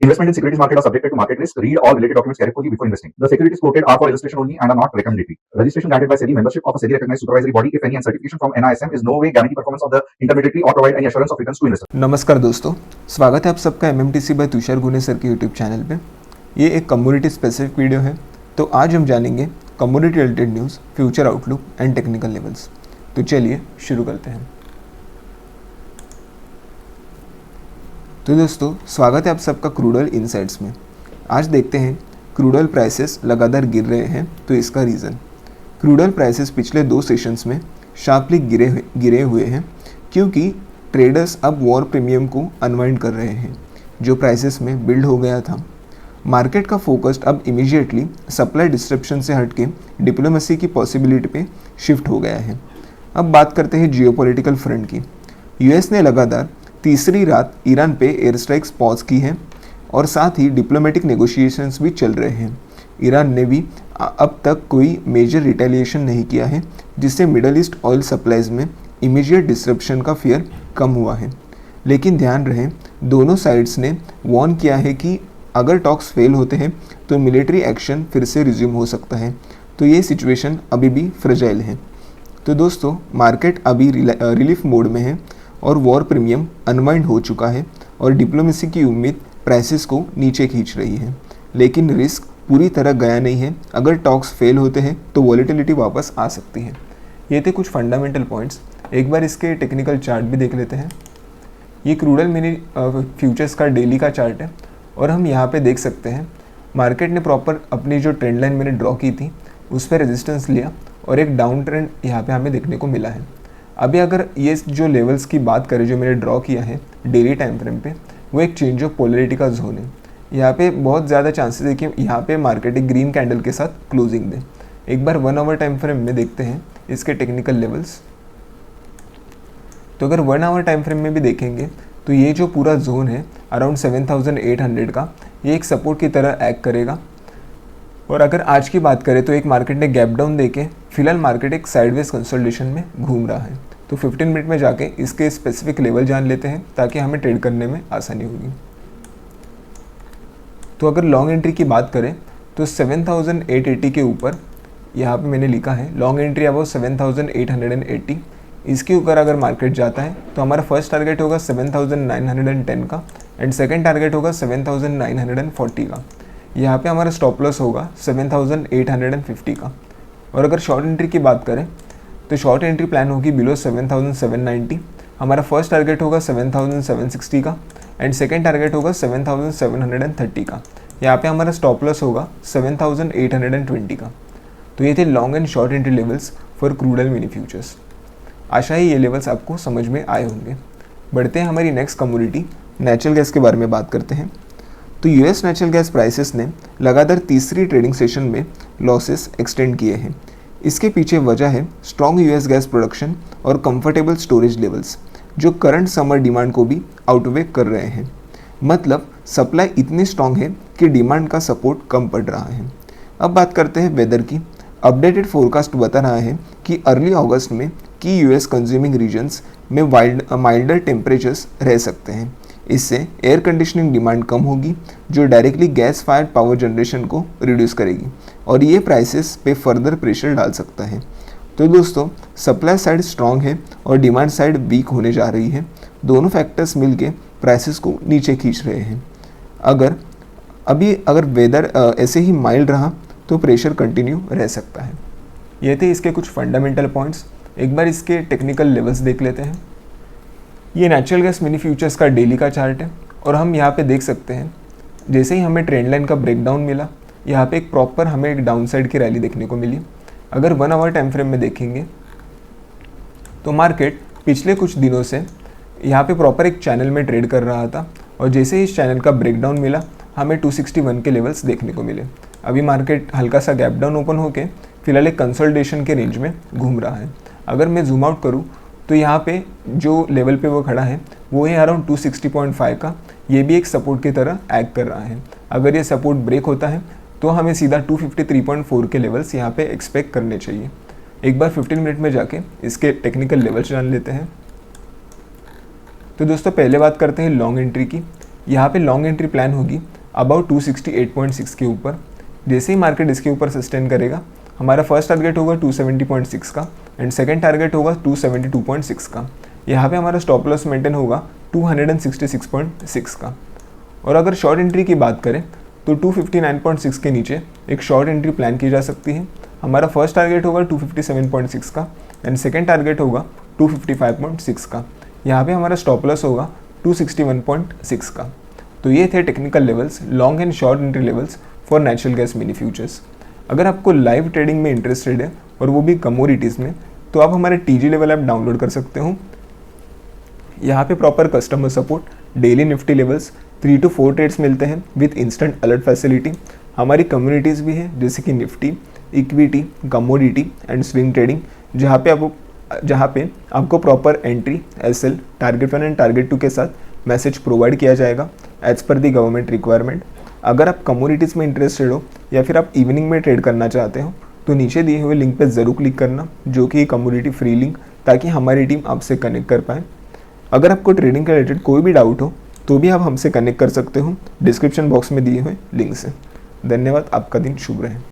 Investment in securities market are subjected to market risk. Read all related documents carefully before investing. The securities quoted are for illustration only and are not recommendatory. Registration granted by SEBI, membership of a SEBI recognized supervisory body, if any, and certification from NISM is no way guarantee performance of the intermediary or provide any assurance of returns to investor. नमस्कार दोस्तों, स्वागत है आप सबका MMTC bye Tushar गुने sir के YouTube channel पे। ये एक कम्युनिटी स्पेसिफिक वीडियो है। तो आज हम जानेंगे community related news, future outlook and technical levels. तो चलिए शुरू करते हैं। तो दोस्तों, स्वागत है आप सबका क्रूड ऑयल इनसाइट्स में। आज देखते हैं क्रूड ऑयल प्राइसेस लगातार गिर रहे हैं, तो इसका रीज़न। क्रूड ऑयल प्राइसेस पिछले 2 सेशंस में शार्पली गिरे हुए हैं क्योंकि ट्रेडर्स अब वॉर प्रीमियम को अनवाइंड कर रहे हैं जो प्राइसेस में बिल्ड हो गया था। मार्केट का फोकस अब इमीडिएटली सप्लाई डिस्ट्रप्शन से हटके डिप्लोमेसी की पॉसिबिलिटी पे शिफ्ट हो गया है। अब बात करते हैं जियोपॉलिटिकल फ्रंट की। यूएस ने लगातार तीसरी रात ईरान पे एयर स्ट्राइक्स पॉज की है और साथ ही डिप्लोमेटिक नेगोशिएशंस भी चल रहे हैं। ईरान ने भी अब तक कोई मेजर रिटेलिएशन नहीं किया है, जिससे मिडल ईस्ट ऑयल सप्लाईज में इमीडिएट डिसरप्शन का फियर कम हुआ है। लेकिन ध्यान रहे, दोनों साइड्स ने वार्न किया है कि अगर टॉक्स फेल होते हैं तो मिलिट्री एक्शन फिर से रिज्यूम हो सकता है। तो ये सिचुएशन अभी भी फ्रेजाइल है। तो दोस्तों, मार्केट अभी रिलीफ मोड में है और वॉर प्रीमियम अनवाइंड हो चुका है और डिप्लोमेसी की उम्मीद प्राइसेस को नीचे खींच रही है। लेकिन रिस्क पूरी तरह गया नहीं है। अगर टॉक्स फेल होते हैं तो वॉलेटिलिटी वापस आ सकती है। ये थे कुछ फंडामेंटल पॉइंट्स। एक बार इसके टेक्निकल चार्ट भी देख लेते हैं। ये क्रूड ऑयल मिनी फ्यूचर्स का डेली का चार्ट है और हम यहाँ पे देख सकते हैं मार्केट ने प्रॉपर अपनी जो ट्रेंड लाइन मैंने ड्रॉ की थी उस पर रेजिस्टेंस लिया और एक डाउन ट्रेंड यहाँ पे हमें देखने को मिला है। अभी अगर ये जो लेवल्स की बात करें जो मैंने ड्रॉ किया है डेली टाइम फ्रेम पे, वो एक चेंज ऑफ पोलैरिटी का जोन है। यहाँ पे बहुत ज़्यादा चांसेस है कि यहाँ पे मार्केट एक ग्रीन कैंडल के साथ क्लोजिंग दे। एक बार 1 आवर टाइम फ्रेम में देखते हैं इसके टेक्निकल लेवल्स। तो अगर 1 आवर टाइम फ्रेम में भी देखेंगे तो ये जो पूरा जोन है अराउंड 7800 का, ये एक सपोर्ट की तरह एक्ट करेगा। और अगर आज की बात करें तो एक मार्केट ने गैप डाउन देके फिलहाल मार्केट एक साइडवेज कंसोलिडेशन में घूम रहा है। तो 15 मिनट में जाके इसके स्पेसिफिक लेवल जान लेते हैं ताकि हमें ट्रेड करने में आसानी होगी। तो अगर लॉन्ग एंट्री की बात करें तो 7880 के ऊपर यहाँ पे मैंने लिखा है लॉन्ग एंट्री अबाउट 7880। इसके ऊपर अगर मार्केट जाता है तो हमारा फर्स्ट टारगेट होगा 7910 का एंड सेकंड टारगेट होगा 7940 का। यहाँ पे हमारा स्टॉप लॉस होगा 7850 का। और अगर शॉर्ट एंट्री की बात करें तो शॉर्ट एंट्री प्लान होगी बिलो 7790। हमारा फर्स्ट टारगेट होगा 7760 का एंड सेकंड टारगेट होगा 7730 का। यहाँ पे हमारा स्टॉप लॉस होगा 7820 का। तो ये थे long and short entry levels for crude oil mini futures. आशा है ये लेवल्स आपको समझ में आए होंगे। बढ़ते हैं हमारी नेक्स्ट कमोडिटी नेचुरल गैस के बारे में बात करते हैं। तो यूएस नेचुरल गैस प्राइसेस ने लगातार तीसरी ट्रेडिंग सेशन में लॉसेस एक्सटेंड किए हैं। इसके पीछे वजह है स्ट्रॉन्ग यूएस गैस प्रोडक्शन और कंफर्टेबल स्टोरेज लेवल्स जो करंट समर डिमांड को भी आउटवे कर रहे हैं। मतलब सप्लाई इतनी स्ट्रॉन्ग है कि डिमांड का सपोर्ट कम पड़ रहा है। अब बात करते हैं वेदर की। अपडेटेड फोरकास्ट बता रहा है कि अर्ली अगस्त में की यूएस कंज्यूमिंग रीजन्स में माइल्डर टेम्परेचर्स रह सकते हैं। इससे एयर कंडीशनिंग डिमांड कम होगी जो directly gas fired power generation को रिड्यूस करेगी और ये प्राइसेस पे फर्दर प्रेशर डाल सकता है। तो दोस्तों, सप्लाई साइड स्ट्रॉन्ग है और डिमांड साइड वीक होने जा रही है। दोनों फैक्टर्स मिलके प्राइसेस को नीचे खींच रहे हैं। अगर वेदर ऐसे ही माइल्ड रहा तो प्रेशर कंटिन्यू रह सकता है। ये थे इसके कुछ फंडामेंटल पॉइंट्स। एक बार इसके टेक्निकल लेवल्स देख लेते हैं। ये नेचुरल गैस मिनी फ्यूचर्स का डेली का चार्ट है और हम यहाँ पे देख सकते हैं जैसे ही हमें ट्रेंड लाइन का ब्रेकडाउन मिला, यहाँ पे एक प्रॉपर हमें एक डाउन साइड की रैली देखने को मिली। अगर 1 आवर टाइम फ्रेम में देखेंगे तो मार्केट पिछले कुछ दिनों से यहाँ पे प्रॉपर एक चैनल में ट्रेड कर रहा था और जैसे ही इस चैनल का ब्रेकडाउन मिला हमें 261 के लेवल्स देखने को मिले। अभी मार्केट हल्का सा गैप डाउन ओपन होके फिलहाल एक कंसोलिडेशन के रेंज में घूम रहा है। अगर मैं जूम आउट करूँ तो यहाँ पे जो लेवल पे वो खड़ा है वो है अराउंड 260.5 का। ये भी एक सपोर्ट की तरह एक्ट कर रहा है। अगर ये सपोर्ट ब्रेक होता है तो हमें सीधा 253.4 के लेवल्स यहाँ पे एक्सपेक्ट करने चाहिए। एक बार 15 मिनट में जाके इसके टेक्निकल लेवल्स जान लेते हैं। तो दोस्तों, पहले बात करते हैं लॉन्ग एंट्री की। यहाँ पे लॉन्ग एंट्री प्लान होगी अबाउट 268.6 के ऊपर। जैसे ही मार्केट इसके ऊपर सस्टेन करेगा, हमारा फर्स्ट टारगेट होगा 270.6 का एंड सेकंड टारगेट होगा 272.6 का। यहाँ पे हमारा स्टॉप लॉस मेंटेन होगा 266.6 का। और अगर शॉर्ट एंट्री की बात करें तो 259.6 के नीचे एक शॉर्ट एंट्री प्लान की जा सकती है। हमारा फर्स्ट टारगेट होगा 257.6 का एंड सेकंड टारगेट होगा 255.6 का। यहाँ पे हमारा स्टॉप लॉस होगा 261.6 का। तो ये थे technical levels, long and short entry levels for natural gas mini futures. अगर आपको लाइव ट्रेडिंग में इंटरेस्टेड है और वो भी कमोडिटीज़ में, तो आप हमारे TG लेवल ऐप डाउनलोड कर सकते हो। यहाँ पे proper customer support, daily Nifty levels, 3 to 4 trades मिलते हैं विथ इंस्टेंट अलर्ट फैसिलिटी। हमारी कम्युनिटीज़ भी है जैसे कि Nifty, equity, commodity and swing trading, जहाँ पे आपको proper entry, SL, target 1 and target 2 के साथ मैसेज प्रोवाइड किया जाएगा एज पर दी गवर्नमेंट रिक्वायरमेंट। अगर आप कमोडिटीज़ में इंटरेस्टेड हो या फिर आप इवनिंग में ट्रेड करना चाहते हो तो नीचे दिए हुए लिंक पे ज़रूर क्लिक करना, जो कि कमोडिटी फ्री लिंक, ताकि हमारी टीम आपसे कनेक्ट कर पाए। अगर आपको ट्रेडिंग के रिलेटेड कोई भी डाउट हो तो भी आप हमसे कनेक्ट कर सकते हो डिस्क्रिप्शन बॉक्स में दिए हुए लिंक से। धन्यवाद, आपका दिन शुभ रहे।